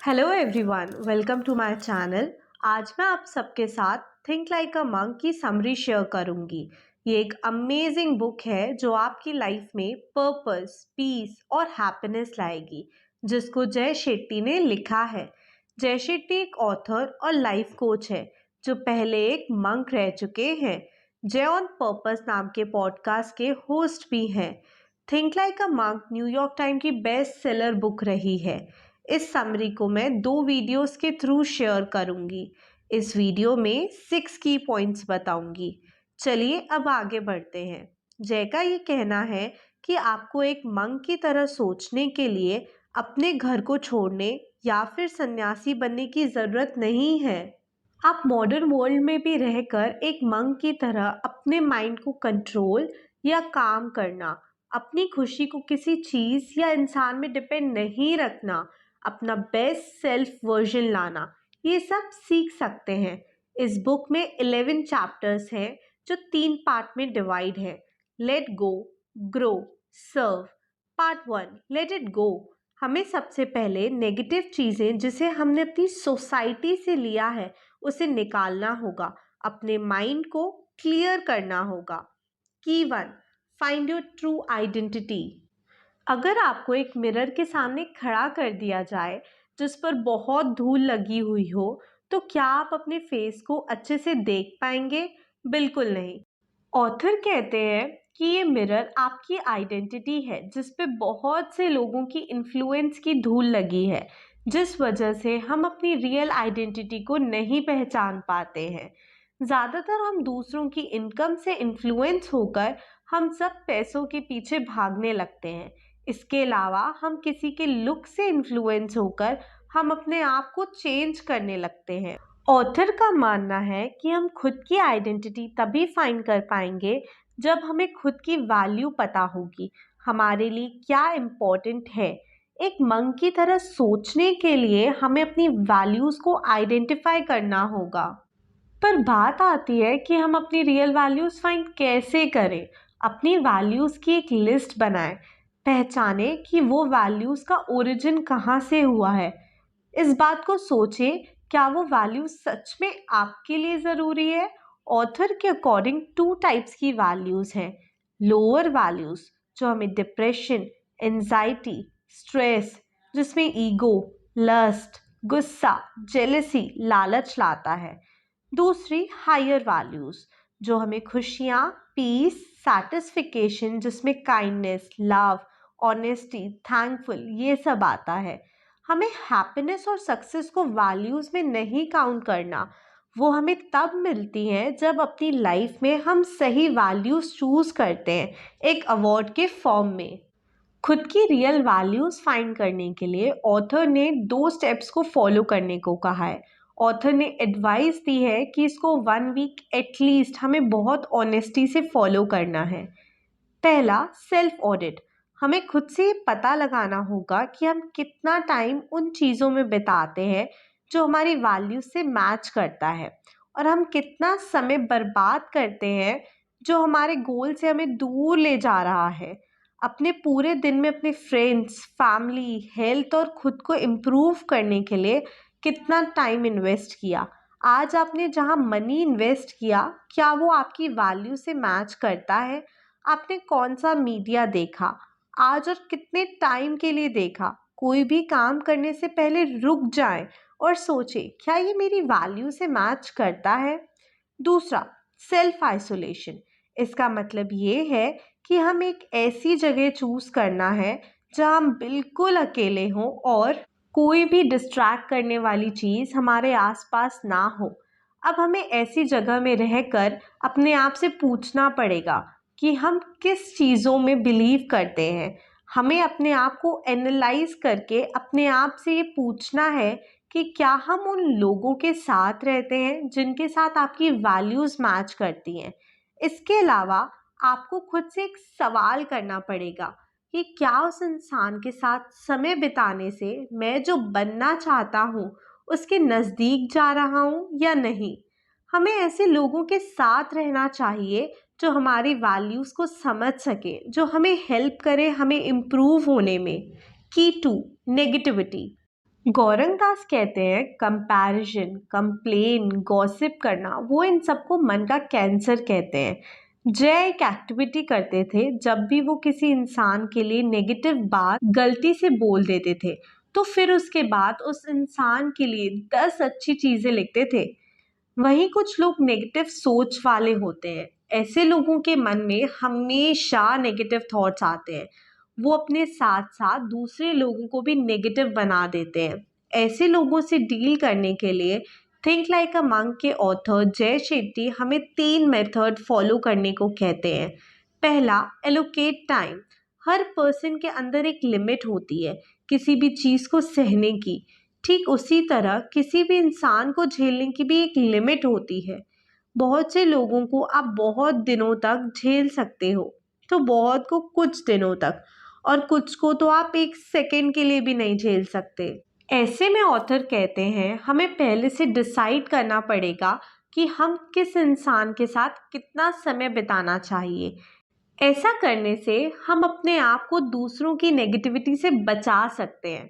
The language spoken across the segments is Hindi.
Hello everyone, welcome to my channel. आज मैं आप सबके साथ थिंक लाइक अ मंक की समरी शेयर करूंगी। ये एक अमेजिंग बुक है जो आपकी लाइफ में पर्पस, पीस और हैप्पीनेस लाएगी, जिसको जय शेट्टी ने लिखा है। जय शेट्टी एक ऑथर और लाइफ कोच है जो पहले एक मंक रह चुके हैं। जय ऑन पर्पस नाम के पॉडकास्ट के होस्ट भी हैं। Think like a monk New York time की बेस्ट सेलर बुक रही है। इस समरी को मैं 2 वीडियोस के थ्रू शेयर करूंगी। इस वीडियो में 6 की पॉइंट्स बताऊंगी। चलिए अब आगे बढ़ते हैं। जय का ये कहना है कि आपको एक मंक की तरह सोचने के लिए अपने घर को छोड़ने या फिर सन्यासी बनने की ज़रूरत नहीं है। आप मॉडर्न वर्ल्ड में भी रहकर एक मंक की तरह अपने माइंड को कंट्रोल या काम करना, अपनी खुशी को किसी चीज़ या इंसान में डिपेंड नहीं रखना, अपना बेस्ट सेल्फ वर्जन लाना, ये सब सीख सकते हैं। इस बुक में 11 चैप्टर्स हैं जो 3 पार्ट में डिवाइड है। Let go, grow, serve. Part 1, let it go. हमें सबसे पहले नेगेटिव चीज़ें जिसे हमने अपनी सोसाइटी से लिया है उसे निकालना होगा, अपने माइंड को क्लियर करना होगा। की 1, फाइंड योर ट्रू आइडेंटिटी। अगर आपको एक मिरर के सामने खड़ा कर दिया जाए जिस पर बहुत धूल लगी हुई हो, तो क्या आप अपने फेस को अच्छे से देख पाएंगे? बिल्कुल नहीं। ऑथर कहते हैं कि ये मिरर आपकी आइडेंटिटी है जिस पे बहुत से लोगों की इन्फ्लुएंस की धूल लगी है, जिस वजह से हम अपनी रियल आइडेंटिटी को नहीं पहचान पाते हैं। ज़्यादातर हम दूसरों की इनकम से इन्फ्लुएंस होकर हम सब पैसों के पीछे भागने लगते हैं। इसके अलावा हम किसी के लुक से इन्फ्लुएंस होकर हम अपने आप को चेंज करने लगते हैं। ऑथर का मानना है कि हम खुद की आइडेंटिटी तभी फाइंड कर पाएंगे जब हमें खुद की वैल्यू पता होगी, हमारे लिए क्या इम्पोर्टेंट है। एक मंक की तरह सोचने के लिए हमें अपनी वैल्यूज़ को आइडेंटिफाई करना होगा। पर बात आती है कि हम अपनी रियल वैल्यूज़ फाइंड कैसे करें। अपनी वैल्यूज़ की एक लिस्ट बनाएं, पहचानें कि वो वैल्यूज़ का ओरिजिन कहाँ से हुआ है। इस बात को सोचें, क्या वो वैल्यूज सच में आपके लिए ज़रूरी है? ऑथर के अकॉर्डिंग 2 टाइप्स की वैल्यूज हैं। लोअर वैल्यूज जो हमें डिप्रेशन, एंजाइटी, स्ट्रेस, जिसमें ईगो, लस्ट, गुस्सा, जेलसी, लालच लाता है। दूसरी हायर वैल्यूज जो हमें खुशियाँ, पीस, सैटिस्फिकेशन, जिसमें काइंडनेस, लव, ऑनेस्टी, थैंकफुल, ये सब आता है। हमें हैप्पीनेस और सक्सेस को वैल्यूज़ में नहीं काउंट करना। वो हमें तब मिलती हैं जब अपनी लाइफ में हम सही वैल्यूज़ चूज़ करते हैं, एक अवार्ड के फॉर्म में। खुद की रियल वैल्यूज़ फाइंड करने के लिए ऑथर ने 2 स्टेप्स को फॉलो करने को कहा है। ऑथर ने एडवाइस दी है कि इसको 1 वीक एटलीस्ट हमें बहुत ऑनेस्टी से फॉलो करना है। पहला, सेल्फ ऑडिट। हमें खुद से ये पता लगाना होगा कि हम कितना टाइम उन चीज़ों में बिताते हैं जो हमारी वैल्यू से मैच करता है, और हम कितना समय बर्बाद करते हैं जो हमारे गोल से हमें दूर ले जा रहा है। अपने पूरे दिन में अपने फ्रेंड्स, फैमिली, हेल्थ और खुद को इम्प्रूव करने के लिए कितना टाइम इन्वेस्ट किया। आज आपने जहाँ मनी इन्वेस्ट किया, क्या वो आपकी वैल्यू से मैच करता है? आपने कौन सा मीडिया देखा आज और कितने टाइम के लिए देखा? कोई भी काम करने से पहले रुक जाएं और सोचें, क्या ये मेरी वैल्यू से मैच करता है? दूसरा, सेल्फ आइसोलेशन। इसका मतलब ये है कि हम एक ऐसी जगह चूज करना है जहां हम बिल्कुल अकेले हों और कोई भी डिस्ट्रैक्ट करने वाली चीज़ हमारे आसपास ना हो। अब हमें ऐसी जगह में रहकर अपने आप से पूछना पड़ेगा कि हम किस चीज़ों में बिलीव करते हैं। हमें अपने आप को एनालाइज करके अपने आप से ये पूछना है कि क्या हम उन लोगों के साथ रहते हैं जिनके साथ आपकी वैल्यूज़ मैच करती हैं। इसके अलावा आपको खुद से एक सवाल करना पड़ेगा कि क्या उस इंसान के साथ समय बिताने से मैं जो बनना चाहता हूँ उसके नज़दीक जा रहा हूँ या नहीं। हमें ऐसे लोगों के साथ रहना चाहिए जो हमारी वैल्यूज़ को समझ सके, जो हमें हेल्प करे हमें इम्प्रूव होने में। की 2, नेगेटिविटी। गौरंग दास कहते हैं कंपैरिजन, कंप्लेन, गॉसिप करना वो इन सबको मन का कैंसर कहते हैं। जय एक एक्टिविटी करते थे, जब भी वो किसी इंसान के लिए नेगेटिव बात गलती से बोल देते थे तो फिर उसके बाद उस इंसान के लिए 10 अच्छी चीजें लिखते थे। वहीं कुछ लोग नेगेटिव सोच वाले होते हैं। ऐसे लोगों के मन में हमेशा नेगेटिव थॉट्स आते हैं। वो अपने साथ साथ दूसरे लोगों को भी नेगेटिव बना देते हैं। ऐसे लोगों से डील करने के लिए थिंक लाइक अ मंक के ऑथर जय शेट्टी हमें 3 मेथड फॉलो करने को कहते हैं। पहला, एलोकेट टाइम। हर पर्सन के अंदर एक लिमिट होती है किसी भी चीज़ को सहने की। ठीक उसी तरह किसी भी इंसान को झेलने की भी एक लिमिट होती है। बहुत से लोगों को आप बहुत दिनों तक झेल सकते हो, तो बहुत को कुछ दिनों तक, और कुछ को तो आप एक सेकंड के लिए भी नहीं झेल सकते। ऐसे में ऑथर कहते हैं हमें पहले से डिसाइड करना पड़ेगा कि हम किस इंसान के साथ कितना समय बिताना चाहिए। ऐसा करने से हम अपने आप को दूसरों की नेगेटिविटी से बचा सकते हैं।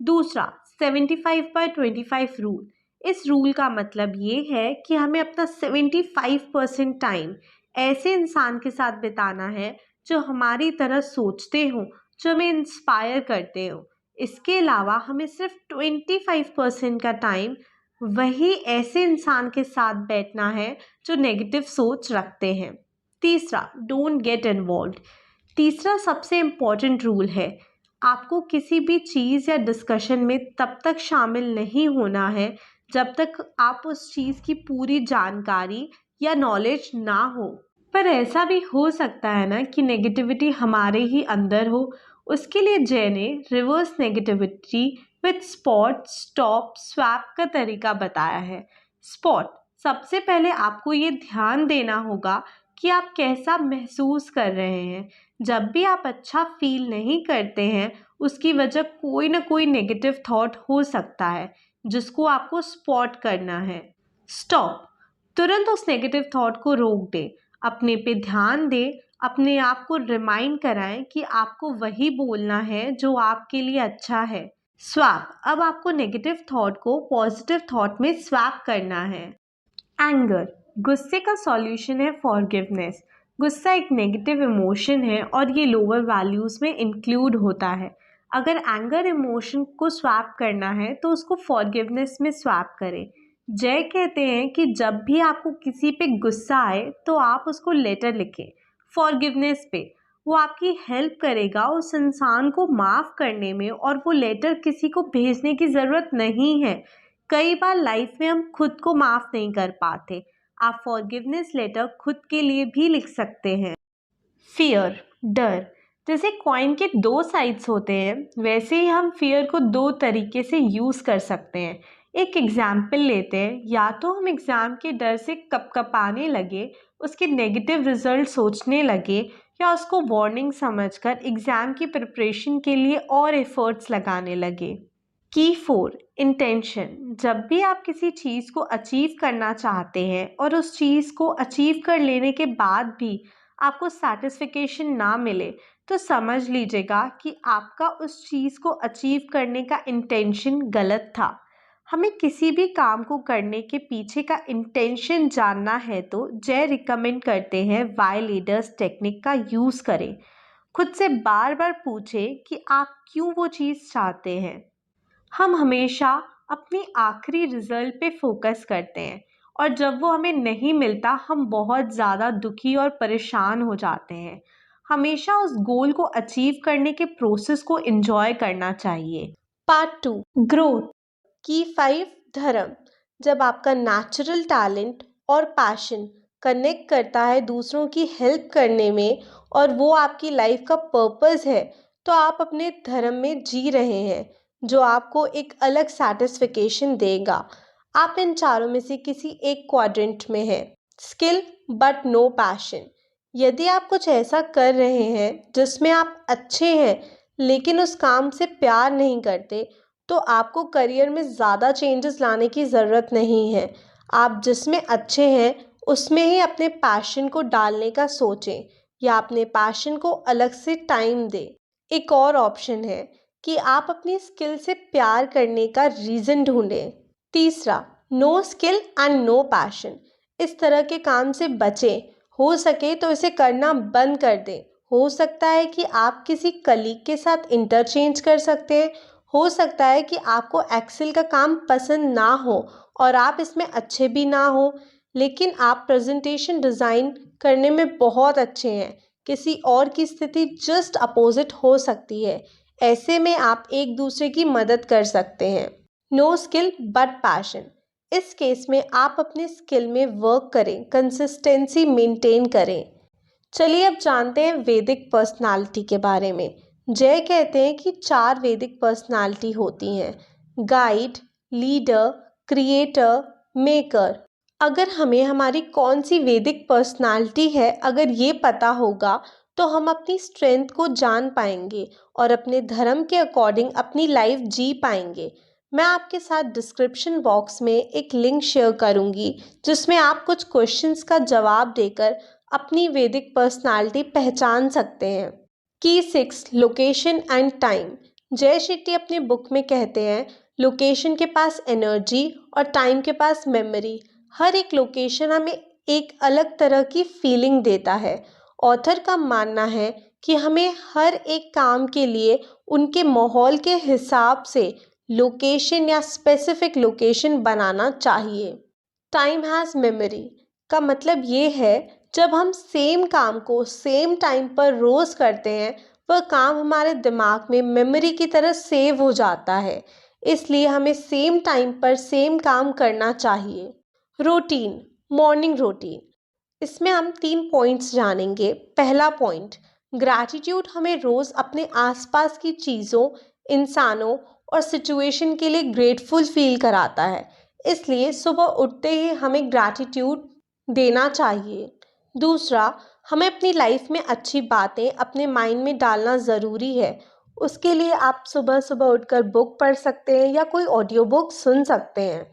दूसरा, 75/25 रूल। इस रूल का मतलब ये है कि हमें अपना 75% टाइम ऐसे इंसान के साथ बिताना है जो हमारी तरह सोचते हो, जो हमें इंस्पायर करते हो। इसके अलावा हमें सिर्फ 25% का टाइम वही ऐसे इंसान के साथ बैठना है जो नेगेटिव सोच रखते हैं। तीसरा, डोंट गेट इन्वॉल्व। तीसरा सबसे इम्पॉर्टेंट रूल है, आपको किसी भी चीज़ या डिस्कशन में तब तक शामिल नहीं होना है जब तक आप उस चीज़ की पूरी जानकारी या नॉलेज ना हो। पर ऐसा भी हो सकता है ना कि नेगेटिविटी हमारे ही अंदर हो। उसके लिए जय ने reverse negativity with spot stop swap का तरीका बताया है। स्पॉट, सबसे पहले आपको ये ध्यान देना होगा कि आप कैसा महसूस कर रहे हैं। जब भी आप अच्छा फील नहीं करते हैं, उसकी वजह कोई ना कोई नेगेटिव थॉट हो सकता है जिसको आपको स्पॉट करना है। स्टॉप, तुरंत उस नेगेटिव थॉट को रोक दें, अपने पे ध्यान दें, अपने आप को रिमाइंड कराएं कि आपको वही बोलना है जो आपके लिए अच्छा है। स्वैप, अब आपको नेगेटिव थॉट को पॉजिटिव थॉट में स्वैप करना है। एंगर, गुस्से का सॉल्यूशन है फॉरगिवनेस। गुस्सा एक नेगेटिव इमोशन है और ये लोअर वैल्यूज़ में इंक्लूड होता है। अगर एंगर इमोशन को स्वैप करना है तो उसको फॉरगिवनेस में स्वैप करें। जय कहते हैं कि जब भी आपको किसी पे गुस्सा आए तो आप उसको लेटर लिखें फॉरगिवनेस पे। वो आपकी हेल्प करेगा उस इंसान को माफ़ करने में, और वो लेटर किसी को भेजने की ज़रूरत नहीं है। कई बार लाइफ में हम खुद को माफ़ नहीं कर पाते। आप फॉरगिवनेस लेटर खुद के लिए भी लिख सकते हैं। फियर, डर। जैसे कॉइन के 2 साइड्स होते हैं, वैसे ही हम फियर को 2 तरीके से यूज़ कर सकते हैं। एक एग्जाम्पल लेते हैं, या तो हम एग्ज़ाम के डर से कपकपाने लगे, उसके नेगेटिव रिजल्ट सोचने लगे, या उसको वार्निंग समझकर एग्ज़ाम की प्रिपरेशन के लिए और एफर्ट्स लगाने लगे। की 4, इंटेंशन। जब भी आप किसी चीज़ को अचीव करना चाहते हैं और उस चीज़ को अचीव कर लेने के बाद भी आपको सेटिस्फिकेशन ना मिले, तो समझ लीजिएगा कि आपका उस चीज़ को अचीव करने का इंटेंशन गलत था। हमें किसी भी काम को करने के पीछे का इंटेंशन जानना है तो जय रिकमेंड करते हैं वाई लीडर्स टेक्निक का यूज़ करें। खुद से बार बार पूछें कि आप क्यों वो चीज़ चाहते हैं। हम हमेशा अपनी आखिरी रिजल्ट पे फोकस करते हैं, और जब वो हमें नहीं मिलता हम बहुत ज़्यादा दुखी और परेशान हो जाते हैं। हमेशा उस गोल को अचीव करने के प्रोसेस को एंजॉय करना चाहिए। Part 2, growth. की 5, धर्म। जब आपका नेचुरल टैलेंट और पैशन कनेक्ट करता है दूसरों की हेल्प करने में, और वो आपकी लाइफ का पर्पस है, तो आप अपने धर्म में जी रहे हैं, जो आपको एक अलग सेटिस्फिकेशन देगा। आप इन चारों में से किसी एक क्वाड्रेंट में हैं। Skill but no passion. यदि आप कुछ ऐसा कर रहे हैं जिसमें आप अच्छे हैं लेकिन उस काम से प्यार नहीं करते, तो आपको करियर में ज़्यादा चेंजेस लाने की ज़रूरत नहीं है। आप जिसमें अच्छे हैं उसमें ही अपने पैशन को डालने का सोचें, या अपने पैशन को अलग से टाइम दें। एक और ऑप्शन है कि आप अपनी स्किल से प्यार करने का रीज़न ढूंढें। तीसरा, no skill and no passion. इस तरह के काम से बचें। हो सके तो इसे करना बंद कर दें। हो सकता है कि आप किसी कलीग के साथ इंटरचेंज कर सकते हैं। हो सकता है कि आपको एक्सेल का काम पसंद ना हो और आप इसमें अच्छे भी ना हो, लेकिन आप प्रेजेंटेशन डिज़ाइन करने में बहुत अच्छे हैं। किसी और की स्थिति जस्ट अपोजिट हो सकती है। ऐसे में आप एक दूसरे की मदद कर सकते हैं। No skill but passion. इस केस में आप अपने स्किल में वर्क करें, कंसिस्टेंसी मेंटेन करें। चलिए अब जानते हैं वैदिक पर्सनालिटी के बारे में। जय कहते हैं कि 4 वैदिक पर्सनालिटी होती हैं: गाइड, लीडर, क्रिएटर, मेकर। अगर हमें हमारी कौन सी वैदिक पर्सनालिटी है, अगर ये पता होगा तो हम अपनी स्ट्रेंथ को जान पाएंगे और अपने धर्म के अकॉर्डिंग अपनी लाइफ जी पाएंगे। मैं आपके साथ डिस्क्रिप्शन बॉक्स में एक लिंक शेयर करूंगी जिसमें आप कुछ क्वेश्चंस का जवाब देकर अपनी वैदिक पर्सनालिटी पहचान सकते हैं। की 6, लोकेशन एंड टाइम। जय शेट्टी अपनी बुक में कहते हैं, लोकेशन के पास एनर्जी और टाइम के पास मेमोरी। हर एक लोकेशन हमें एक अलग तरह की फीलिंग देता है। ऑथर का मानना है कि हमें हर एक काम के लिए उनके माहौल के हिसाब से लोकेशन या स्पेसिफिक लोकेशन बनाना चाहिए। टाइम हैज़ मेमोरी का मतलब ये है, जब हम सेम काम को सेम टाइम पर रोज़ करते हैं, वह काम हमारे दिमाग में मेमोरी की तरह सेव हो जाता है। इसलिए हमें सेम टाइम पर सेम काम करना चाहिए। Routine, morning routine. इसमें हम 3 पॉइंट्स जानेंगे। पहला पॉइंट, ग्रैटिट्यूड हमें रोज़ अपने आसपास की चीज़ों, इंसानों और सिचुएशन के लिए ग्रेटफुल फील कराता है। इसलिए सुबह उठते ही हमें ग्रैटिट्यूड देना चाहिए। दूसरा, हमें अपनी लाइफ में अच्छी बातें अपने माइंड में डालना ज़रूरी है। उसके लिए आप सुबह सुबह उठकर बुक पढ़ सकते हैं या कोई ऑडियो बुक सुन सकते हैं।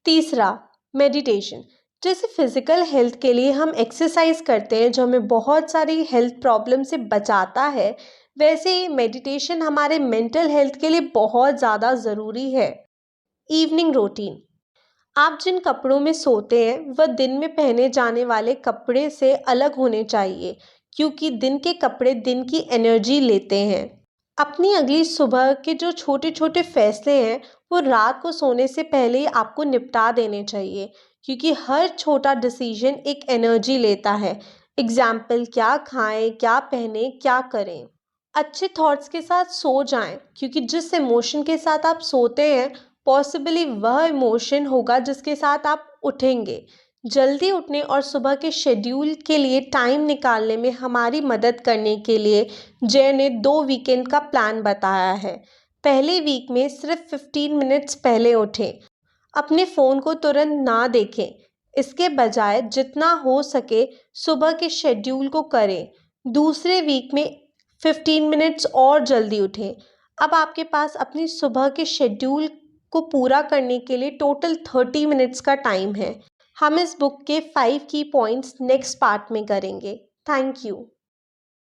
तीसरा, मेडिटेशन। जैसे फिज़िकल हेल्थ के लिए हम एक्सरसाइज करते हैं जो हमें बहुत सारी हेल्थ प्रॉब्लम से बचाता है, वैसे ही मेडिटेशन हमारे मेंटल हेल्थ के लिए बहुत ज़्यादा ज़रूरी है। Evening routine. आप जिन कपड़ों में सोते हैं वह दिन में पहने जाने वाले कपड़े से अलग होने चाहिए, क्योंकि दिन के कपड़े दिन की एनर्जी लेते हैं। अपनी अगली सुबह के जो छोटे छोटे फैसले हैं वो रात को सोने से पहले ही आपको निपटा देने चाहिए, क्योंकि हर छोटा डिसीजन एक एनर्जी लेता है। एग्जाम्पल, क्या खाएं, क्या पहने, क्या करें। अच्छे थॉट्स के साथ सो जाएं, क्योंकि जिस इमोशन के साथ आप सोते हैं पॉसिबली वह इमोशन होगा जिसके साथ आप उठेंगे। जल्दी उठने और सुबह के शेड्यूल के लिए टाइम निकालने में हमारी मदद करने के लिए जय ने 2 वीकेंड का प्लान बताया है। पहले वीक में सिर्फ 15 मिनट्स पहले उठें। अपने फ़ोन को तुरंत ना देखें। इसके बजाय जितना हो सके सुबह के शेड्यूल को करें। दूसरे वीक में 15 मिनट्स और जल्दी उठें। अब आपके पास अपनी सुबह के शेड्यूल को पूरा करने के लिए टोटल 30 मिनट्स का टाइम है। हम इस बुक के 5 की पॉइंट्स नेक्स्ट पार्ट में करेंगे। Thank you.